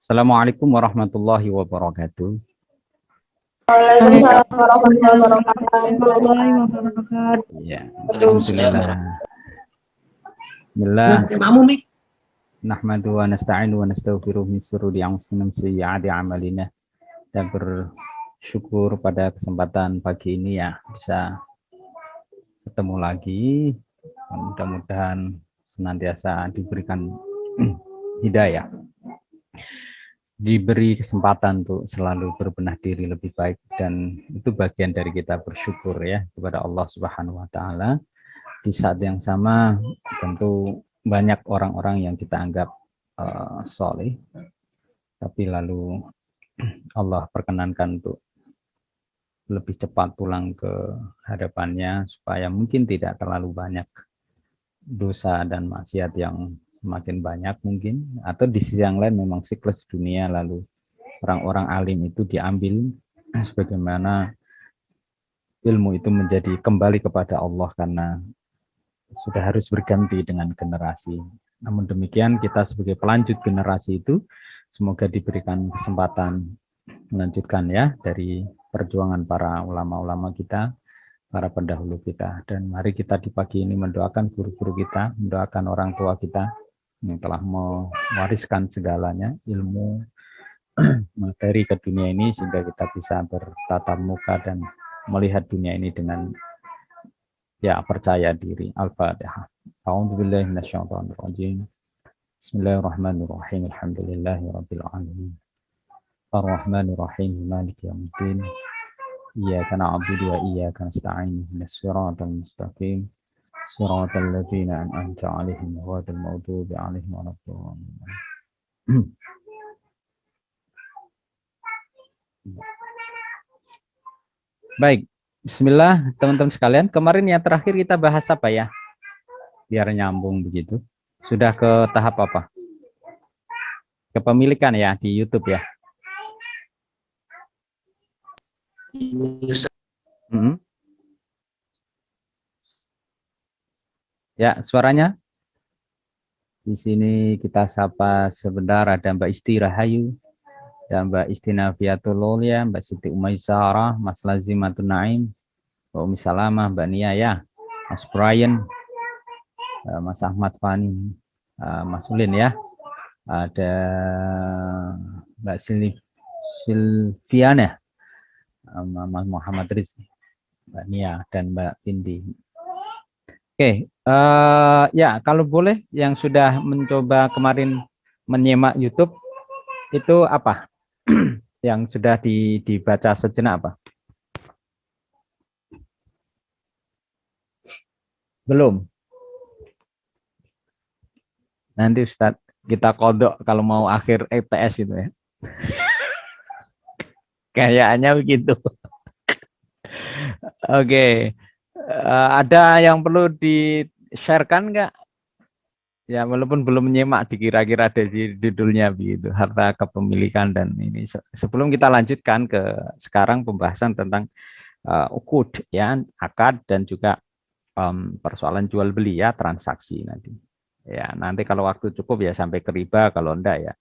Assalamualaikum warahmatullahi wabarakatuh. Waalaikumsalam warahmatullahi warahmatullahi wabarakatuh. wabarakatuh. Ya, alhamdulillah. Bismillah. Nahmadu wa nasta'inu wa nastaghfiruh min syururi anfusina wa sayyiati a'malina. Dan bersyukur pada kesempatan pagi ini ya bisa ketemu lagi. Mudah-mudahan senantiasa diberikan hidayah. Diberi kesempatan untuk selalu berbenah diri lebih baik, dan itu bagian dari kita bersyukur ya kepada Allah Subhanahu wa taala. Di saat yang sama tentu banyak orang-orang yang kita anggap soleh, tapi lalu Allah perkenankan untuk lebih cepat pulang ke hadapannya supaya mungkin tidak terlalu banyak dosa dan maksiat yang semakin banyak mungkin, atau di sisi yang lain memang siklus dunia, lalu orang-orang alim itu diambil sebagaimana ilmu itu menjadi kembali kepada Allah karena sudah harus berganti dengan generasi. Namun demikian kita sebagai pelanjut generasi itu semoga diberikan kesempatan melanjutkan ya dari perjuangan para ulama-ulama kita, para pendahulu kita. Dan mari kita di pagi ini mendoakan guru-guru kita, mendoakan orang tua kita yang telah mewariskan segalanya, ilmu, materi ke dunia ini, sehingga kita bisa bertatap muka dan melihat dunia ini dengan ya percaya diri. Al-Fatihah. A'udzubillahi minasyaitonirrajim. Bismillahirrahmanirrahim. Alhamdulillahirabbil alamin. Ar-Rahmanirrahim. Maliki yaumiddin. Iyyaka na'budu wa iyyaka nasta'in. Ihdinas siratal mustaqim. Siratal ladzina an'amta 'alaihim ghairil maghdubi 'alaihim waladdallin. Baik, bismillah teman-teman sekalian. Kemarin yang terakhir kita bahas apa ya? Biar nyambung begitu. Sudah ke tahap apa? Kepemilikan ya di YouTube ya. Ya, suaranya. Di sini kita sapa sebentar, ada Mbak Isti Rahayu, dan Mbak Istinafiatul Lolia, Mbak Siti Umaysarah, Mas Lazimatun Naim, Mbak Umi Salamah, Mbak Nia ya, Mas Brian, Mas Ahmad Fani, Mas Ulin ya, ada Mbak Silviana, Mas Muhammad Rizki, Mbak Nia, dan Mbak Pindi. Oke, ya kalau boleh yang sudah mencoba kemarin menyimak YouTube itu apa? Yang sudah dibaca sejenak apa? Belum. Nanti Ustadz kita kodok kalau mau akhir EPS itu ya. Kayaknya begitu. Oke. Ada yang perlu di-sharekan nggak? Ya, walaupun belum menyimak, dikira-kira ada di judulnya begitu, harta kepemilikan dan ini. Sebelum kita lanjutkan ke sekarang pembahasan tentang uqud ya, akad dan juga persoalan jual beli ya, transaksi nanti. Ya, nanti kalau waktu cukup ya sampai ke riba, kalau enggak ya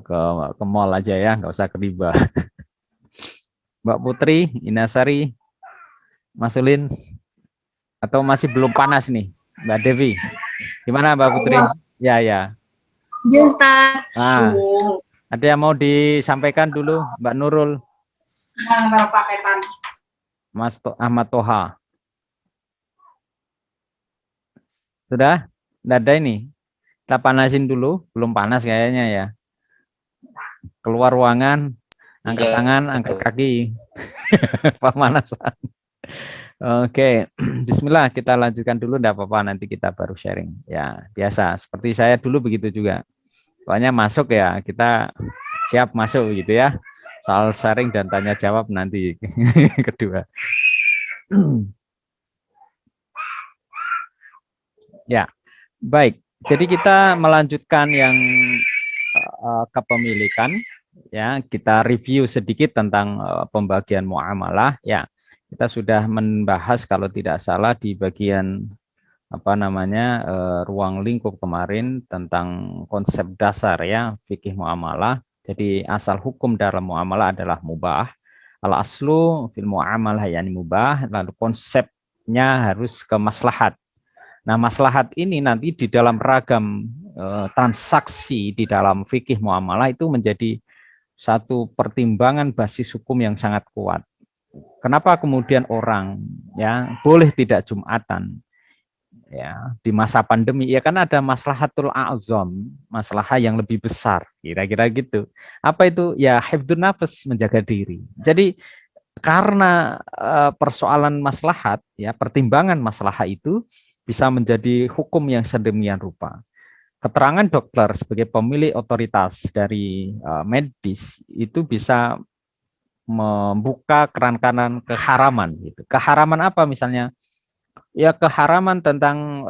ke mall aja ya, nggak usah ke riba. Mbak Putri, Inasari, Mas Ulin, atau masih belum panas nih, Mbak Devi? Gimana Mbak Putri? Ya, ya. Ya Ustaz. Nah, ada yang mau disampaikan dulu, Mbak Nurul? Mas Ahmad Toha. Sudah? Nggak ada ini? Kita panasin dulu, belum panas kayaknya ya. Keluar ruangan, angkat tangan, angkat kaki. Pemanasan. Oke, bismillah, kita lanjutkan dulu, enggak apa-apa, nanti kita baru sharing. Ya, biasa, seperti saya dulu begitu juga. Pokoknya masuk ya, kita siap masuk gitu ya. Soal sharing dan tanya jawab nanti kedua. Ya, baik. Jadi kita melanjutkan yang kepemilikan. Ya, kita review sedikit tentang pembagian muamalah. Ya, kita sudah membahas kalau tidak salah di bagian apa namanya ruang lingkup kemarin tentang konsep dasar ya fikih muamalah. Jadi asal hukum dalam muamalah adalah mubah. Al-aslu fil muamalah yani mubah, lalu konsepnya harus ke maslahat. Nah, maslahat ini nanti di dalam ragam transaksi di dalam fikih muamalah itu menjadi satu pertimbangan basis hukum yang sangat kuat. Kenapa kemudian orang ya boleh tidak Jumatan ya di masa pandemi? Ya kan ada maslahatul a'zam, masalah yang lebih besar, kira-kira gitu. Apa itu? Ya hifdzun nafas, menjaga diri. Jadi karena persoalan maslahat ya, pertimbangan maslahat itu bisa menjadi hukum yang sedemikian rupa. Keterangan dokter sebagai pemilik otoritas dari medis itu bisa membuka keran-kanan keharaman gitu. Keharaman apa misalnya? Ya keharaman tentang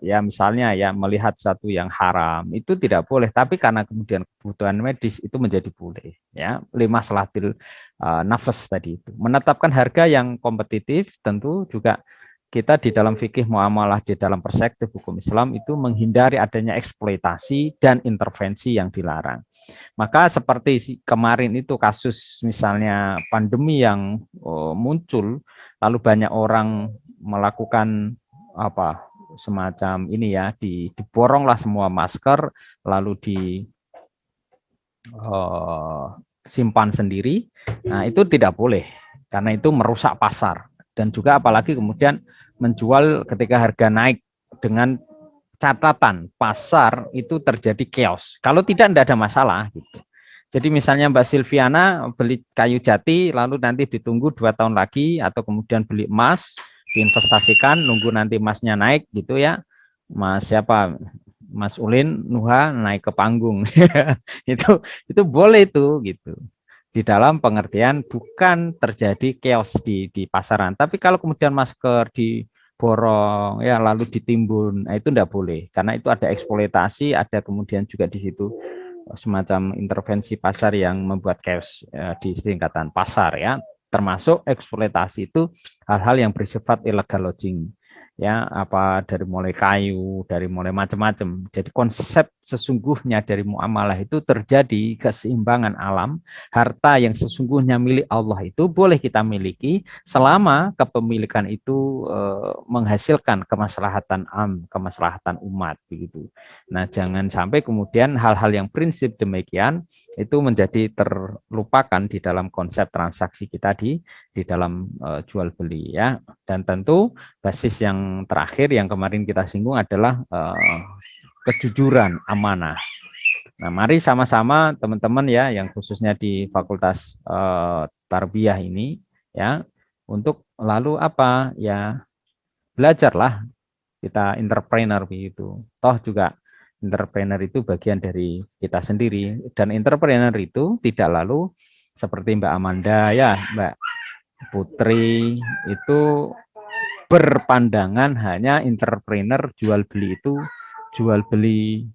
ya misalnya ya melihat satu yang haram itu tidak boleh, tapi karena kemudian kebutuhan medis itu menjadi boleh ya. Lima salatil nafas tadi itu. Menetapkan harga yang kompetitif tentu juga kita di dalam fikih muamalah di dalam perspektif hukum Islam itu menghindari adanya eksploitasi dan intervensi yang dilarang. Maka seperti kemarin itu kasus misalnya pandemi yang muncul, lalu banyak orang melakukan apa semacam ini ya, diboronglah semua masker, lalu simpan sendiri. Nah itu tidak boleh, karena itu merusak pasar. Dan juga apalagi kemudian menjual ketika harga naik dengan catatan pasar itu terjadi chaos. Kalau tidak ada masalah gitu. Jadi misalnya Mbak Silviana beli kayu jati, lalu nanti ditunggu 2 tahun lagi, atau kemudian beli emas, diinvestasikan, nunggu nanti emasnya naik gitu ya. Mas siapa? Mas Ulin Nuha naik ke panggung. itu boleh itu gitu. Di dalam pengertian bukan terjadi chaos di pasaran. Tapi kalau kemudian masker diborong ya lalu ditimbun, nah itu enggak boleh karena itu ada eksploitasi, ada kemudian juga di situ semacam intervensi pasar yang membuat chaos di tingkatan pasar ya, termasuk eksploitasi itu hal-hal yang bersifat illegal lodging ya, apa dari mulai kayu, dari mulai macam-macam. Jadi konsep sesungguhnya dari muamalah itu terjadi keseimbangan alam, harta yang sesungguhnya milik Allah itu boleh kita miliki selama kepemilikan itu menghasilkan kemaslahatan kemaslahatan umat begitu. Nah, jangan sampai kemudian hal-hal yang prinsip demikian itu menjadi terlupakan di dalam konsep transaksi kita di dalam jual beli ya. Dan tentu basis yang terakhir yang kemarin kita singgung adalah kejujuran, amanah. Nah, mari sama-sama teman-teman ya yang khususnya di Fakultas Tarbiyah ini ya, untuk lalu apa ya, belajarlah kita entrepreneur begitu. Toh juga entrepreneur itu bagian dari kita sendiri, dan entrepreneur itu tidak lalu seperti Mbak Amanda ya, Mbak Putri itu berpandangan hanya entrepreneur jual beli itu jual beli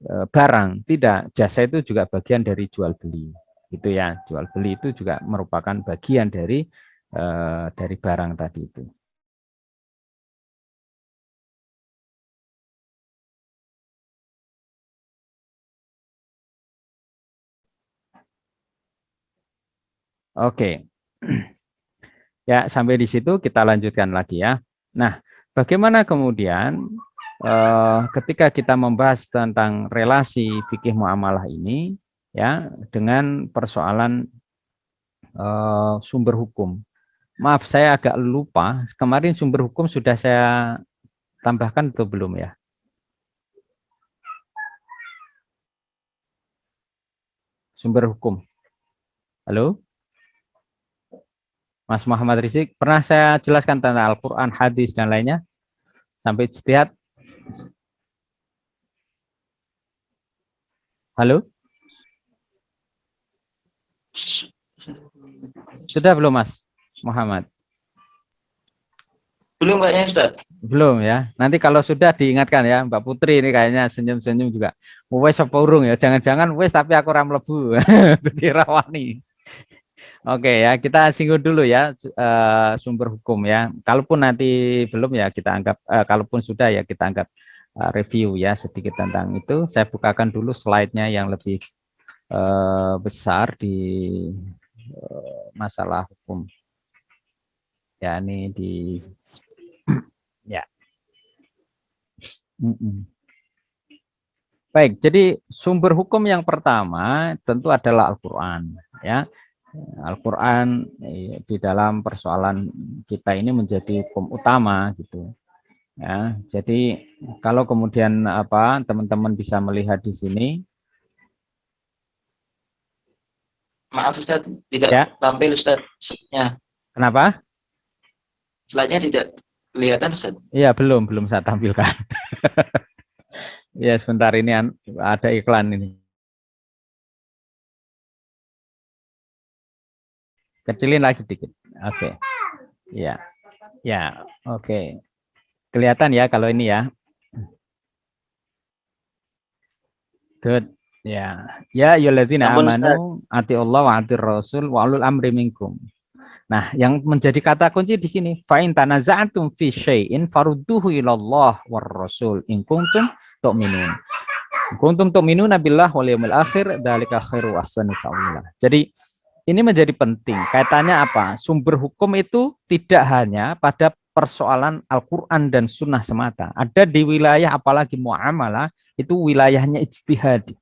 barang. Tidak, jasa itu juga bagian dari jual beli. Itu ya, jual beli itu juga merupakan bagian dari barang tadi itu. Oke. Ya, sampai di situ kita lanjutkan lagi ya. Nah, bagaimana kemudian ketika kita membahas tentang relasi fikih muamalah ini ya dengan persoalan sumber hukum. Maaf, saya agak lupa. Kemarin sumber hukum sudah saya tambahkan atau belum ya? Sumber hukum. Halo? Mas Muhammad Rizik, pernah saya jelaskan tentang Al-Quran, hadis, dan lainnya? Sampai ijtihad? Halo? Sudah belum Mas Muhammad? Belum kayaknya Ustaz. Belum ya. Nanti kalau sudah diingatkan ya, Mbak Putri ini kayaknya senyum-senyum juga. Wes apa urung ya? Jangan-jangan wes tapi aku ram lebu. Dirawani. Oke ya, kita singgung dulu ya sumber hukum ya. Kalaupun nanti belum ya kita anggap, kalaupun sudah ya kita anggap review ya sedikit tentang itu. Saya bukakan dulu slide-nya yang lebih besar di masalah hukum, yakni di ya. Baik, jadi sumber hukum yang pertama tentu adalah Al-Qur'an, ya. Al-Qur'an di dalam persoalan kita ini menjadi hukum utama gitu. Ya, jadi kalau kemudian teman-teman bisa melihat di sini. Maaf Ustaz, tidak ya. tampil Ustaz slide-nya. Kenapa? Slide-nya tidak kelihatan Ustaz. Iya, belum saya tampilkan. Ya, sebentar ini ada iklan ini. Kecilin lagi dikit. Oke. Ya. Ya, oke. Kelihatan ya kalau ini ya. Good. Ya. Ya ayyuhalladzina amanu atiullah wa atir rasul wa ulul amri minkum. Nah, yang menjadi kata kunci di sini, fa in tanaza'tum fi syai'in farudduhu ilallah war rasul in kuntum tu'minun. Kuntum tu'minuna billah wal yaumil akhir, dzalika khairu ahsanu ta'wila. Jadi ini menjadi penting. Kaitannya apa? Sumber hukum itu tidak hanya pada persoalan Al-Qur'an dan Sunnah semata. Ada di wilayah apalagi muamalah itu wilayahnya ijtihad.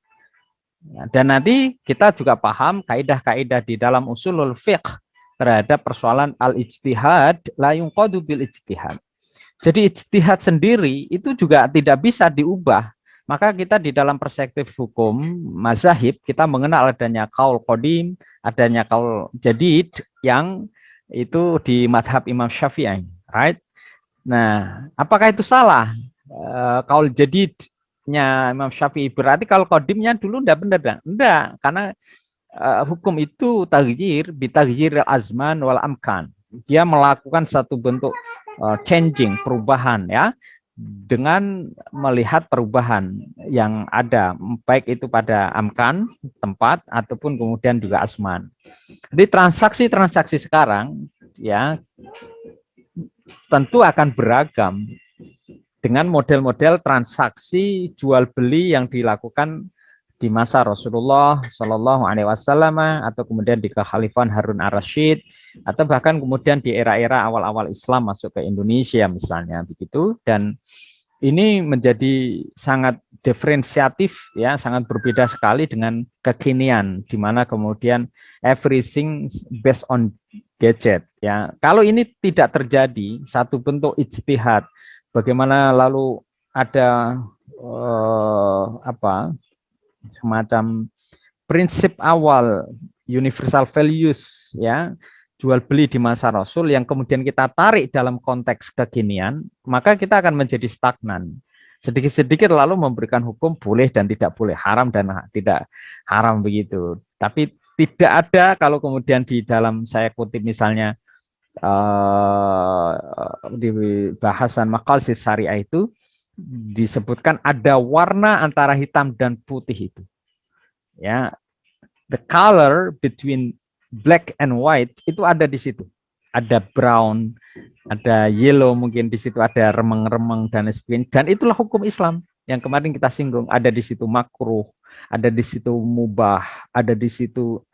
Dan nanti kita juga paham kaidah-kaidah di dalam usulul fiqh terhadap persoalan al-ijtihad la yunqadu bil ijtihad. Jadi ijtihad sendiri itu juga tidak bisa diubah. Maka kita di dalam perspektif hukum mazahib kita mengenal adanya qaul qadim, adanya qaul jadid yang itu di madhab Imam Syafi'i, right? Nah, apakah itu salah? Qaul jadidnya Imam Syafi'i berarti kalau qadimnya dulu enggak benar, enggak, karena hukum itu taghyir bitaghyir azman wal amkan. Dia melakukan satu bentuk changing, perubahan ya, dengan melihat perubahan yang ada baik itu pada amkan, tempat ataupun kemudian juga asman. Jadi transaksi-transaksi sekarang ya tentu akan beragam dengan model-model transaksi jual beli yang dilakukan di masa Rasulullah Shallallahu Alaihi Wasallam atau kemudian di kekhalifahan Harun ar-Rasyid atau bahkan kemudian di era-era awal-awal Islam masuk ke Indonesia misalnya begitu. Dan ini menjadi sangat diferensiatif ya, sangat berbeda sekali dengan kekinian di mana kemudian everything based on gadget ya. Kalau ini tidak terjadi satu bentuk ijtihad, bagaimana lalu ada semacam prinsip awal universal values ya, jual beli di masa Rasul yang kemudian kita tarik dalam konteks kekinian, maka kita akan menjadi stagnan. Sedikit-sedikit lalu memberikan hukum boleh dan tidak boleh, haram dan tidak haram begitu. Tapi tidak ada kalau kemudian di dalam saya kutip misalnya di bahasan Maqasid Syariah itu disebutkan ada warna antara hitam dan putih itu. Ya, the color between black and white itu ada di situ. Ada brown, ada yellow, mungkin di situ ada remeng-remeng dan sebagainya. Dan itulah hukum Islam yang kemarin kita singgung. Ada di situ makruh, ada di situ mubah, ada di situ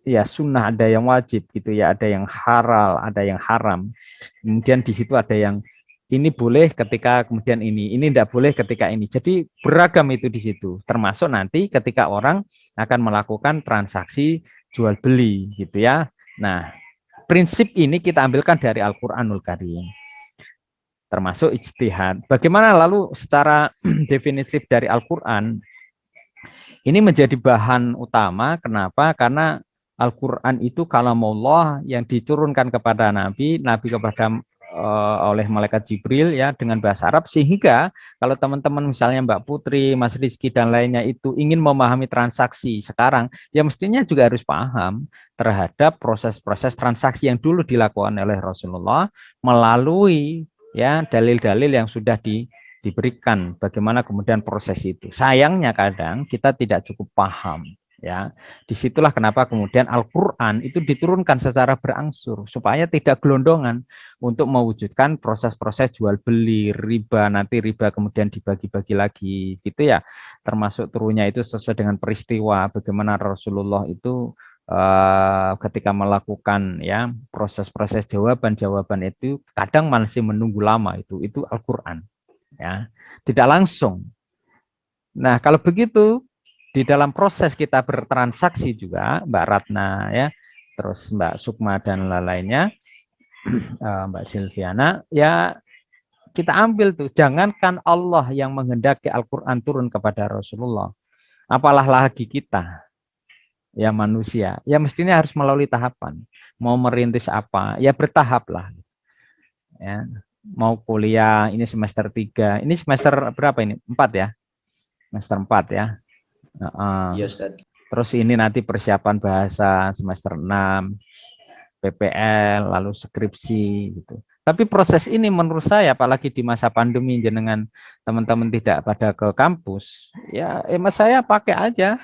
ya sunnah, ada yang wajib gitu ya, ada yang halal, ada yang haram. Kemudian di situ ada yang ini boleh ketika kemudian ini tidak boleh ketika ini. Jadi beragam itu di situ. Termasuk nanti ketika orang akan melakukan transaksi jual beli gitu ya. Nah, prinsip ini kita ambilkan dari Al-Qur'anul Karim. Termasuk ijtihad. Bagaimana lalu secara definitif dari Al-Qur'an? Ini menjadi bahan utama. Kenapa? Karena Al-Qur'an itu kalamullah yang diturunkan kepada Nabi kepada oleh malaikat Jibril ya dengan bahasa Arab, sehingga kalau teman-teman misalnya Mbak Putri, Mas Rizky dan lainnya itu ingin memahami transaksi sekarang, ya mestinya juga harus paham terhadap proses-proses transaksi yang dulu dilakukan oleh Rasulullah melalui ya dalil-dalil yang sudah diberikan, bagaimana kemudian proses itu. Sayangnya kadang kita tidak cukup paham Ya, disitulah kenapa kemudian Al-Quran itu diturunkan secara berangsur supaya tidak gelondongan untuk mewujudkan proses-proses jual beli, riba, nanti riba kemudian dibagi-bagi lagi, gitu ya. Termasuk turunnya itu sesuai dengan peristiwa bagaimana Rasulullah itu ketika melakukan ya proses-proses jawaban-jawaban itu kadang masih menunggu lama, itu Al-Quran, ya, tidak langsung. Nah, kalau begitu di dalam proses kita bertransaksi juga, Mbak Ratna ya, terus Mbak Sukma dan lainnya, Mbak Silviana, ya kita ambil tuh, jangankan Allah yang menghendaki Al-Quran turun kepada Rasulullah, apalah lagi kita, ya manusia, ya mestinya harus melalui tahapan. Mau merintis apa, ya bertahap lah. Ya. Mau kuliah, ini semester 3, ini semester berapa ini? 4 ya? Semester 4 ya. Iya, Ustaz. Terus ini nanti persiapan bahasa semester 6, PPL, lalu skripsi gitu. Tapi proses ini menurut saya, apalagi di masa pandemi jenengan teman-teman tidak pada ke kampus, ya emas saya pakai aja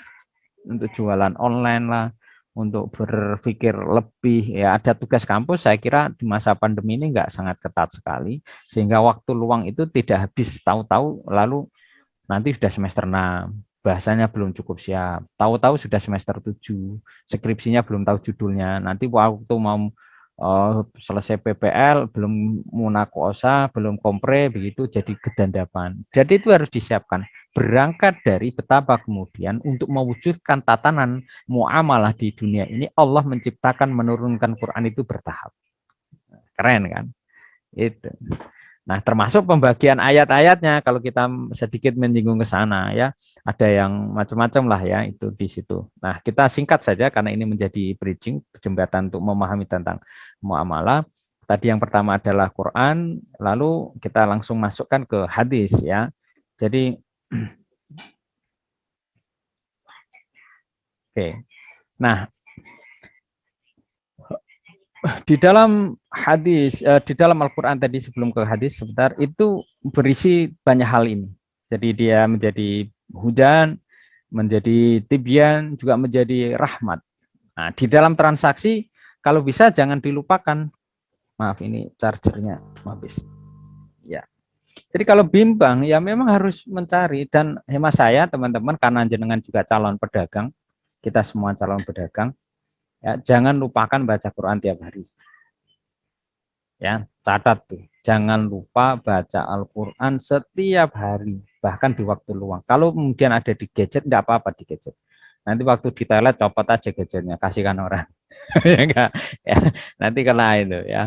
untuk jualan online lah, untuk berpikir lebih, ya ada tugas kampus, saya kira di masa pandemi ini enggak sangat ketat sekali, sehingga waktu luang itu tidak habis tahu-tahu lalu nanti sudah semester 6, bahasanya belum cukup siap, tahu-tahu sudah semester 7, skripsinya belum tahu judulnya, nanti waktu mau selesai PPL belum munakosa, belum kompre, begitu jadi kedandapan. Jadi itu harus disiapkan. Berangkat dari betapa kemudian untuk mewujudkan tatanan muamalah di dunia ini, Allah menciptakan menurunkan Quran itu bertahap. Keren kan? Itu. Nah, termasuk pembagian ayat-ayatnya, kalau kita sedikit menyinggung ke sana ya, ada yang macam-macam lah ya itu di situ. Nah, kita singkat saja karena ini menjadi bridging, jembatan untuk memahami tentang muamalah. Tadi yang pertama adalah Quran, lalu kita langsung masukkan ke hadis ya. Jadi oke. Nah, di dalam hadis, di dalam Al-Quran tadi sebelum ke hadis sebentar, itu berisi banyak hal ini. Jadi dia menjadi hujan, menjadi tibyan, juga menjadi rahmat. Nah, di dalam transaksi, kalau bisa jangan dilupakan. Maaf, ini chargernya habis. Ya. Jadi kalau bimbang, ya memang harus mencari. Dan hemat saya, teman-teman, karena jenengan juga calon pedagang, kita semua calon pedagang, ya, jangan lupakan baca Quran tiap hari. Ya, catat tuh. Jangan lupa baca Al-Quran setiap hari, bahkan di waktu luang. Kalau kemudian ada di gadget, enggak apa-apa di gadget. Nanti waktu di toilet copot aja gadgetnya, kasihkan orang. Ya enggak? Ya, nanti kena itu ya.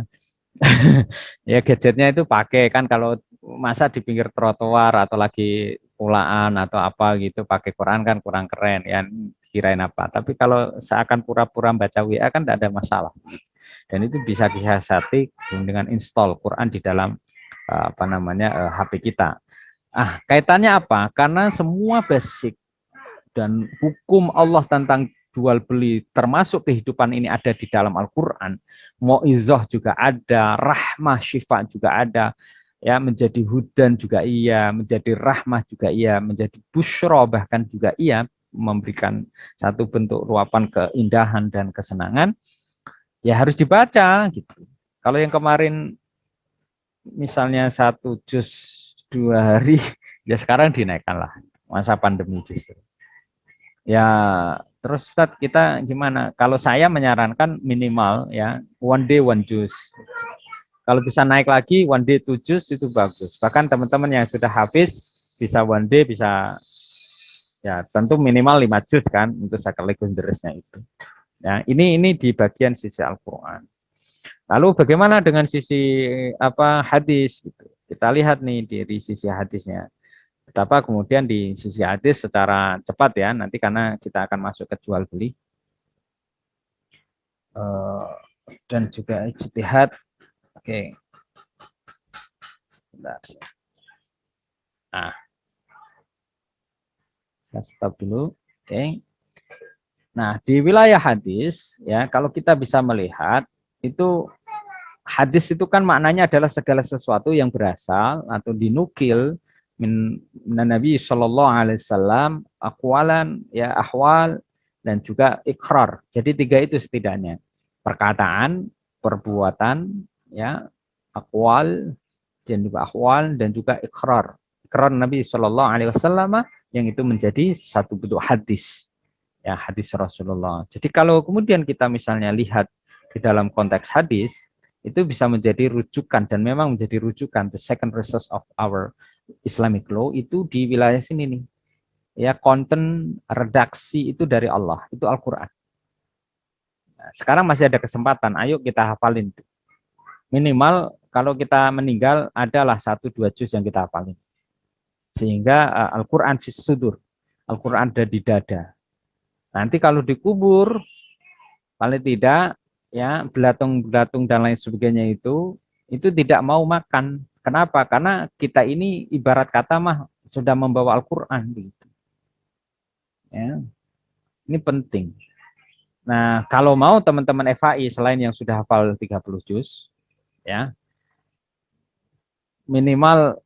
Ya gadgetnya itu pakai kan, kalau masa di pinggir trotoar atau lagi pulaan atau apa gitu pakai Quran kan kurang keren ya, kirain apa. Tapi kalau seakan pura-pura baca WA kan tidak ada masalah. Dan itu bisa disiasati dengan install Quran di dalam apa namanya HP kita. Kaitannya apa? Karena semua basic dan hukum Allah tentang jual beli termasuk kehidupan ini ada di dalam Al-Quran. Mau'izah juga ada, rahmah syifa juga ada, ya, menjadi hudan juga iya, menjadi rahmah juga iya, menjadi busyra bahkan juga iya, memberikan satu bentuk luapan keindahan dan kesenangan. Ya harus dibaca gitu. Kalau yang kemarin misalnya 1 juz 2 hari, ya sekarang dinaikkan lah masa pandemi justru. Ya terus Ustadz, kita gimana? Kalau saya menyarankan minimal ya one day one juz. Kalau bisa naik lagi one day 2 juz itu bagus. Bahkan teman-teman yang sudah habis bisa one day, bisa ya tentu minimal 5 juz kan untuk sekaligus deresnya itu. Ya, ini di bagian sisi Al-Quran. Lalu bagaimana dengan sisi apa hadis? Gitu. Kita lihat nih dari sisi hadisnya. Betapa kemudian di sisi hadis secara cepat ya, nanti karena kita akan masuk ke jual beli dan juga ijtihad. Oke. Bentar. Nah, saya stop dulu. Oke. Nah, di wilayah hadis ya, kalau kita bisa melihat itu hadis itu kan maknanya adalah segala sesuatu yang berasal atau dinukil min Nabi Shallallahu Alaihi Wasallam, aqwalan ya ahwal dan juga ikrar. Jadi 3 itu setidaknya. Perkataan, perbuatan, ya, aqwal dan juga ahwal dan juga ikrar. Ikrar Nabi Shallallahu Alaihi Wasallam yang itu menjadi satu bentuk hadis, ya, hadis Rasulullah. Jadi kalau kemudian kita misalnya lihat di dalam konteks hadis, itu bisa menjadi rujukan dan memang menjadi rujukan the second resource of our Islamic law itu di wilayah sini nih. Ya, konten redaksi itu dari Allah, itu Al-Qur'an. Nah, sekarang masih ada kesempatan, ayo kita hafalin. Minimal kalau kita meninggal adalah 1-2 juz yang kita hafalin. Sehingga Al-Qur'an fis sudur, Al-Qur'an ada di dada. Nanti kalau dikubur, paling tidak ya belatung-belatung dan lain sebagainya itu tidak mau makan. Kenapa? Karena kita ini ibarat kata mah sudah membawa Al-Qur'an gitu. Ya. Ini penting. Nah, kalau mau teman-teman FAI selain yang sudah hafal 30 juz, ya, minimal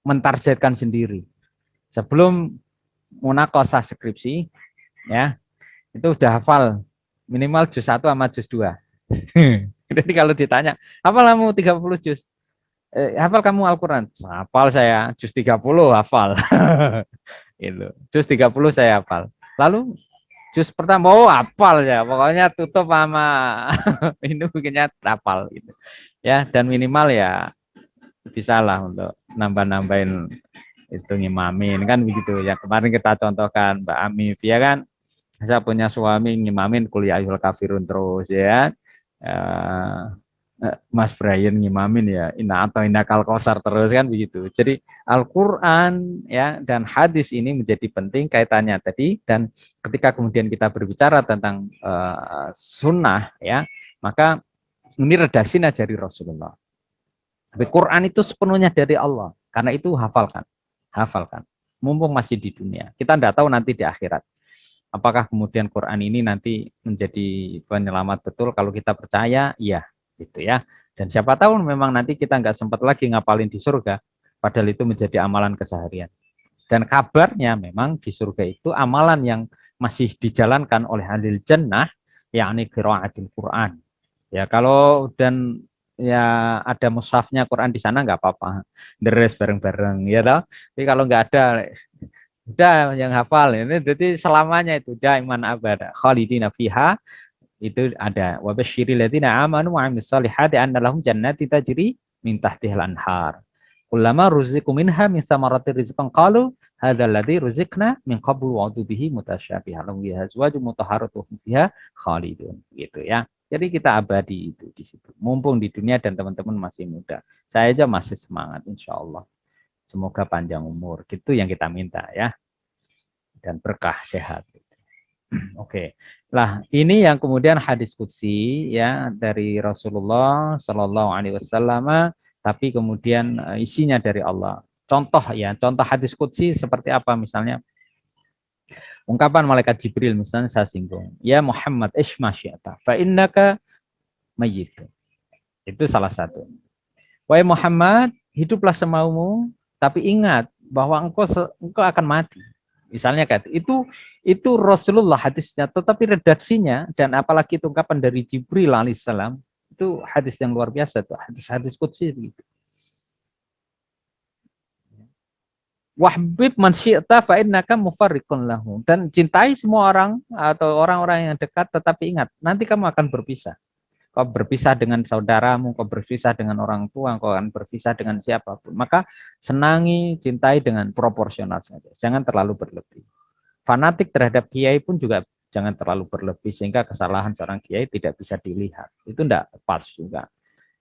mentargetkan sendiri. Sebelum munaqashah skripsi, ya, itu udah hafal minimal juz 1 sama juz 2. Jadi kalau ditanya, hafal kamu 30 juz? Hafal kamu Al-Quran? Hafal saya, juz 30 hafal. Itu. Juz 30 saya hafal. Lalu juz pertama, oh hafal ya, pokoknya tutup sama ini bikinnya hafal gitu. Ya, dan minimal ya bisalah untuk nambah-nambahin itu ngimamin kan begitu ya. Kemarin kita contohkan Mbak Amif ya kan, saya punya suami ngimamin kuliah Ayyuhal Kafirun terus ya. Mas Brian ngimamin ya Inna atau Inna Kalkosar terus kan begitu. Jadi Al-Qur'an ya dan hadis ini menjadi penting kaitannya tadi, dan ketika kemudian kita berbicara tentang sunnah ya, maka ini redaksinya dari Rasulullah. Tapi Quran itu sepenuhnya dari Allah. Karena itu hafalkan. Hafalkan. Mumpung masih di dunia. Kita tidak tahu nanti di akhirat. Apakah kemudian Quran ini nanti menjadi penyelamat betul kalau kita percaya? Iya. Gitu ya. Dan siapa tahu memang nanti kita nggak sempat lagi ngapalin di surga. Padahal itu menjadi amalan keseharian. Dan kabarnya memang di surga itu amalan yang masih dijalankan oleh ahlul jannah, yakni qiraatul Quran. Ya kalau dan ya ada mushafnya Quran di sana nggak apa-apa, deres bareng-bareng ya toh. Tapi kalau nggak ada, udah yang hafal ini jadi selamanya itu daiman abada khalidina fiha, itu ada wa basyiril ladzina amanu wa amilus solihati anna lahum jannati tajri min tahtihal anhar kullama ruziqu minha min samarati rizqan qalu hadzal ladzi ruziqna min qablu wa bihi mutasyabihan lahum fiha azwajun mutahharatun fiha khalidun gitu ya. Jadi kita abadi itu di situ. Mumpung di dunia dan teman-teman masih muda. Saya aja masih semangat insya Allah. Semoga panjang umur. Gitu yang kita minta ya. Dan berkah sehat. Oke. Lah, ini yang kemudian hadis qudsi ya dari Rasulullah Shallallahu alaihi wasallam, tapi kemudian isinya dari Allah. Contoh ya, contoh hadis qudsi seperti apa misalnya? Ungkapan malaikat Jibril misalnya saya singgung, ya Muhammad ishma syi'ta fa innaka mayyit. Itu salah satu. Wahai Muhammad, hiduplah semaumu, tapi ingat bahwa engkau akan mati. Misalnya kan itu Rasulullah hadisnya, tetapi redaksinya dan apalagi itu ungkapan dari Jibril alaihissalam itu hadis yang luar biasa tuh, hadis qudsi begitu. Wahbib man syi'ta fa innaka mufarriqun lahu, dan cintai semua orang atau orang-orang yang dekat, tetapi ingat nanti kamu akan berpisah. Kau berpisah dengan saudaramu, kau berpisah dengan orang tua, kau akan berpisah dengan siapapun. Maka senangi, cintai dengan proporsional saja. Jangan terlalu berlebih. Fanatik terhadap kiai pun juga jangan terlalu berlebih sehingga kesalahan seorang kiai tidak bisa dilihat. Itu tidak pas juga.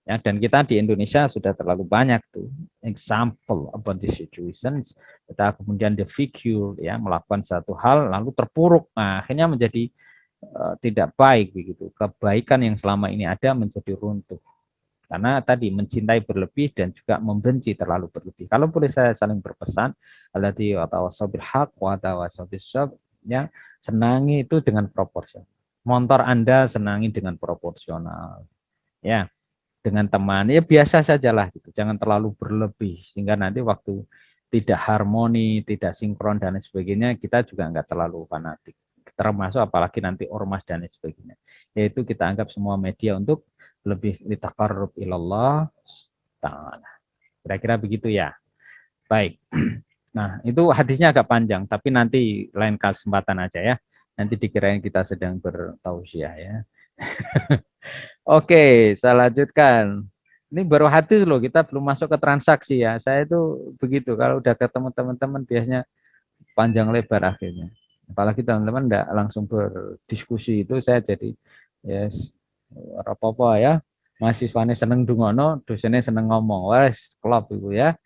Ya, dan kita di Indonesia sudah terlalu banyak tuh example about the situations. Kita kemudian the figure ya melakukan satu hal lalu terpuruk. Nah, akhirnya menjadi tidak baik begitu. Kebaikan yang selama ini ada menjadi runtuh. Karena tadi mencintai berlebih dan juga membenci terlalu berlebih. Kalau boleh saya saling berpesan, allati watawassaw bil haq wa tawassaw bis sabr, ya, senangi itu dengan proporsional. Motor Anda senangi dengan proporsional. Ya, dengan teman ya biasa sajalah gitu. Jangan terlalu berlebih sehingga nanti waktu tidak harmoni, tidak sinkron dan sebagainya kita juga enggak terlalu fanatik. termasuk apalagi nanti ormas dan lain sebagainya. Yaitu kita anggap semua media untuk lebih litaqarrub ilallah ta'ala. Kira-kira begitu ya. Baik. Nah, itu hadisnya agak panjang, tapi nanti lain kesempatan aja ya. Nanti dikirain kita sedang bertausiah ya. Oke, saya lanjutkan. Ini baru hadis loh, kita belum masuk ke transaksi ya. Saya itu begitu, kalau udah ketemu teman-teman biasanya panjang lebar akhirnya. Apalagi teman-teman enggak langsung berdiskusi itu saya jadi yes, apa-apa ya. Mahasiswanya seneng dungono, dosennya seneng ngomong. Wes, klop itu ya.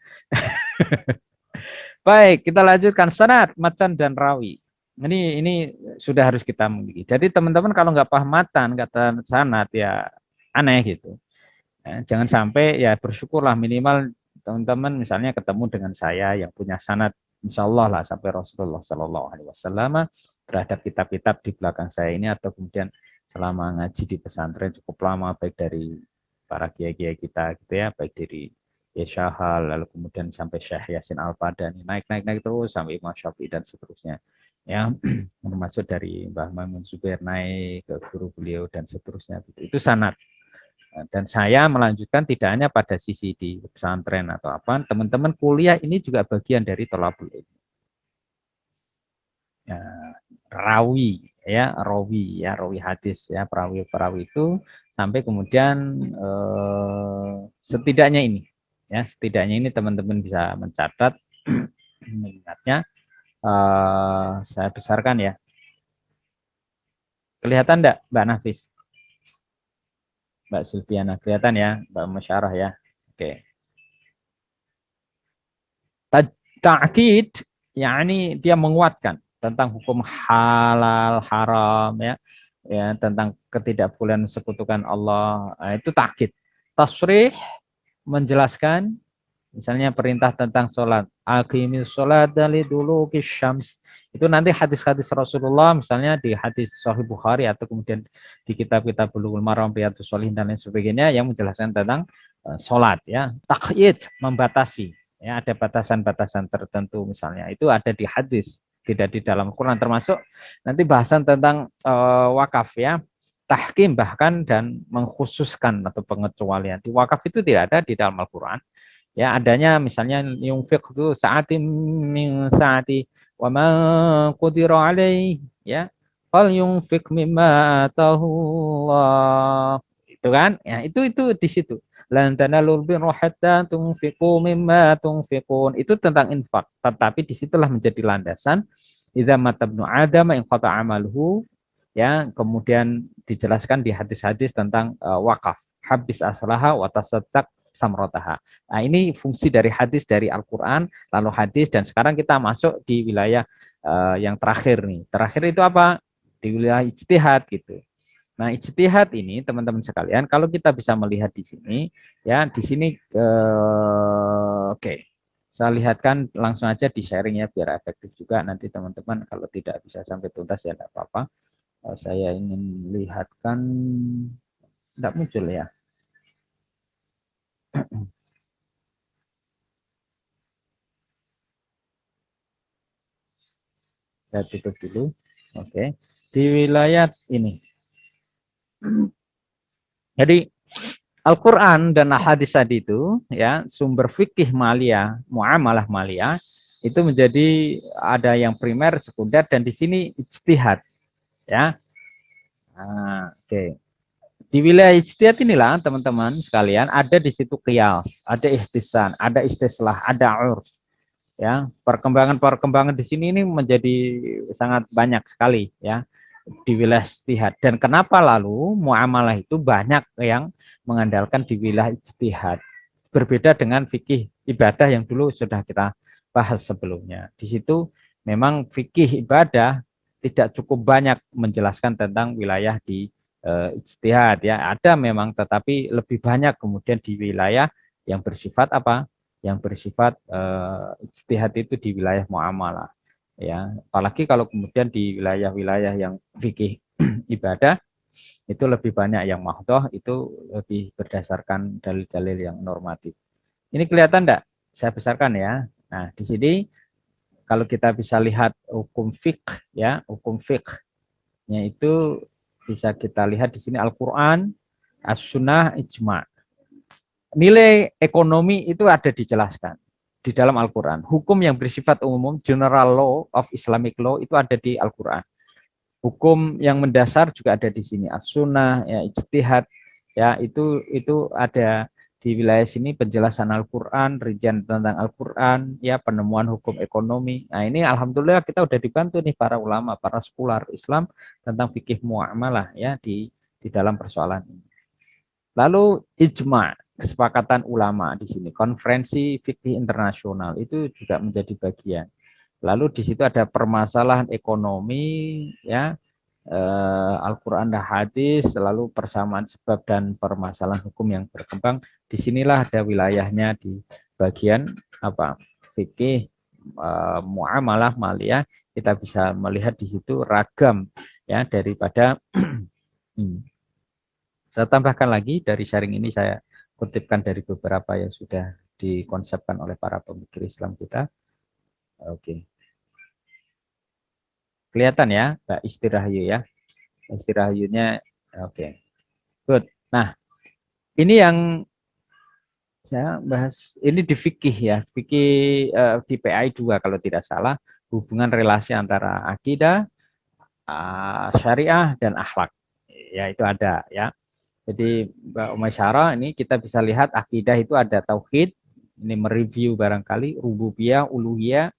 Baik, kita lanjutkan sanad, matan dan rawi. Ini sudah harus kita miliki. Jadi teman-teman kalau nggak paham matan, kata sanad ya aneh gitu. Jangan sampai ya bersyukurlah minimal teman-teman misalnya ketemu dengan saya yang punya sanad, insya Allah lah sampai Rasulullah Shallallahu Alaihi Wasallam terhadap kitab-kitab di belakang saya ini atau kemudian selama ngaji di pesantren cukup lama baik dari para kiai-kiai kita gitu ya, baik dari Syahal, lalu kemudian sampai Syekh Yasin Al-Padani, naik terus sampai Imam Syafi'i dan seterusnya. Ya, termasuk dari Mbah Maimun Zubair naik ke guru beliau dan seterusnya. Itu sanad. Dan saya melanjutkan tidak hanya pada sisi di pesantren atau apa, teman-teman kuliah ini juga bagian dari thalabul ilmi. Ya, rawi hadis ya, perawi itu sampai kemudian setidaknya ini. Ya, setidaknya ini teman-teman bisa mencatat, mengingatnya. Saya besarkan ya. Kelihatan enggak, Mbak Nafis? Mbak Silviana, kelihatan ya, Mbak Masyarah ya. Oke. Ta'kid, yakni dia menguatkan tentang hukum halal, haram ya. Ya, tentang ketidakbolehan sekutukan Allah. Nah, itu takkid. Tasrih menjelaskan misalnya perintah tentang sholat. Aqimis sholat dari dulu syams. Itu nanti hadis-hadis Rasulullah, misalnya di hadis Sahih Bukhari atau kemudian di kitab-kitab Bulughul Maram, Riyadhus Shalihin dan lain sebagainya yang menjelaskan tentang sholat ya. Taqyid, membatasi. Ya, ada batasan-batasan tertentu misalnya. Itu ada di hadis, tidak di dalam Quran, termasuk nanti bahasan tentang wakaf ya. Tahkim bahkan dan mengkhususkan atau pengecualian. Di wakaf itu tidak ada di dalam Al-Quran. Ya, adanya misalnya yunfiq itu saati min saati wa ma qudira alaih ya fal yunfiq mimma atahullah. Itu kan? Ya, itu di situ. Lan tanalul birra hatta tunfiqu mimma tunfiqun. Itu tentang infak, tetapi disitulah menjadi landasan idza matabnu adam in qata amaluhu ya, kemudian dijelaskan di hadis-hadis tentang wakaf. Habis aslaha wa tasaddaq samrotaha. Nah, ini fungsi dari hadis dari Al-Quran, lalu hadis, dan sekarang kita masuk di wilayah yang terakhir nih. Terakhir itu apa? Di wilayah ijtihad gitu. Nah, ijtihad ini teman-teman sekalian, kalau kita bisa melihat di sini, ya di sini, oke. Saya lihatkan langsung aja di sharing ya, biar efektif juga. Nanti teman-teman kalau tidak bisa sampai tuntas ya tidak apa-apa. Saya ingin lihatkan, tidak muncul ya. Saya tutup dulu. Oke. Di wilayah ini. Jadi Al-Quran dan hadis tadi itu ya, sumber fikih maliyah, muamalah maliyah itu menjadi ada yang primer, sekunder, dan di sini ijtihad ya. Nah, oke. Di wilayah ijtihad inilah teman-teman sekalian ada di situ qiyas, ada ihtisan, ada istislah, ada urf. Ya, perkembangan di sini ini menjadi sangat banyak sekali ya di wilayah ijtihad. Dan kenapa lalu muamalah itu banyak yang mengandalkan di wilayah ijtihad, berbeda dengan fikih ibadah yang dulu sudah kita bahas sebelumnya. Di situ memang fikih ibadah tidak cukup banyak menjelaskan tentang wilayah di ijtihad ya. Ada memang, tetapi lebih banyak kemudian di wilayah yang bersifat apa? Yang bersifat ijtihad itu di wilayah muamalah ya, apalagi kalau kemudian di wilayah-wilayah yang fikih ibadah itu lebih banyak yang mahdhah, itu lebih berdasarkan dalil-dalil yang normatif. Ini kelihatan enggak? Saya besarkan ya. Nah, di sini kalau kita bisa lihat hukum fiqh ya, hukum fiqh Ijma'-nya itu bisa kita lihat di sini Al-Qur'an, As-Sunnah, Ijma'. Nilai ekonomi itu ada dijelaskan di dalam Al-Qur'an. Hukum yang bersifat umum, general law of Islamic law itu ada di Al-Qur'an. Hukum yang mendasar juga ada di sini, As-Sunnah, ya ijtihad, ya itu ada di wilayah sini penjelasan Al-Qur'an, rincian tentang Al-Qur'an, ya penemuan hukum ekonomi. Nah, ini alhamdulillah kita udah dibantu nih para ulama, para skular Islam tentang fikih muamalah ya di dalam persoalan ini. Lalu ijma', kesepakatan ulama di sini, konferensi fikih internasional itu juga menjadi bagian. Lalu di situ ada permasalahan ekonomi, ya Al-Quran dan hadis, lalu persamaan sebab dan permasalahan hukum yang berkembang. Disinilah ada wilayahnya di bagian apa fikih muamalah maliyah. Kita bisa melihat di situ ragam ya daripada saya tambahkan lagi dari sharing ini saya kutipkan dari beberapa yang sudah dikonsepkan oleh para pemikir Islam kita. Oke. Kelihatan ya, Mbak Istirahayu ya. Istirahayunya oke. Good. Nah, ini yang saya bahas ini di fikih ya. Fikih di PAI 2 kalau tidak salah, hubungan relasi antara akidah, syariah dan akhlak. Ya, itu ada ya. Jadi Mbak Umaysyara ini kita bisa lihat akidah itu ada tauhid, ini mereview barangkali rububiyah, uluhiyah,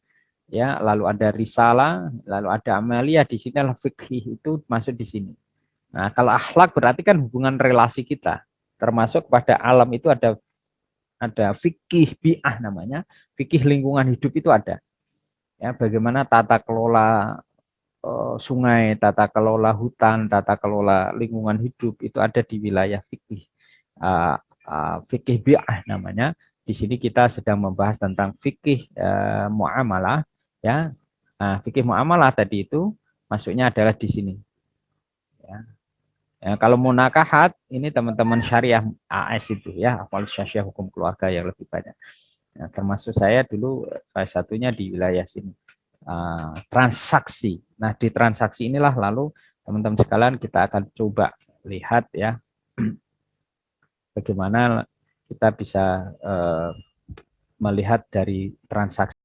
ya, lalu ada risalah, lalu ada amaliyah, di sini adalah fikih itu masuk di sini. Nah, kalau akhlak berarti kan hubungan relasi kita, termasuk pada alam itu ada fikih bi'ah namanya, fikih lingkungan hidup itu ada. Ya, bagaimana tata kelola sungai, tata kelola hutan, tata kelola lingkungan hidup itu ada di wilayah fikih. Fikih bi'ah namanya. Di sini kita sedang membahas tentang fikih muamalah ya. Nah, fikih muamalah tadi itu masuknya adalah di sini. Ya. Ya, kalau munakahat ini teman-teman syariah AS itu ya, awal syariah hukum keluarga yang lebih banyak. Ya, termasuk saya dulu salah satunya di wilayah sini. Transaksi. Nah, di transaksi inilah lalu teman-teman sekalian kita akan coba lihat ya bagaimana kita bisa melihat dari transaksi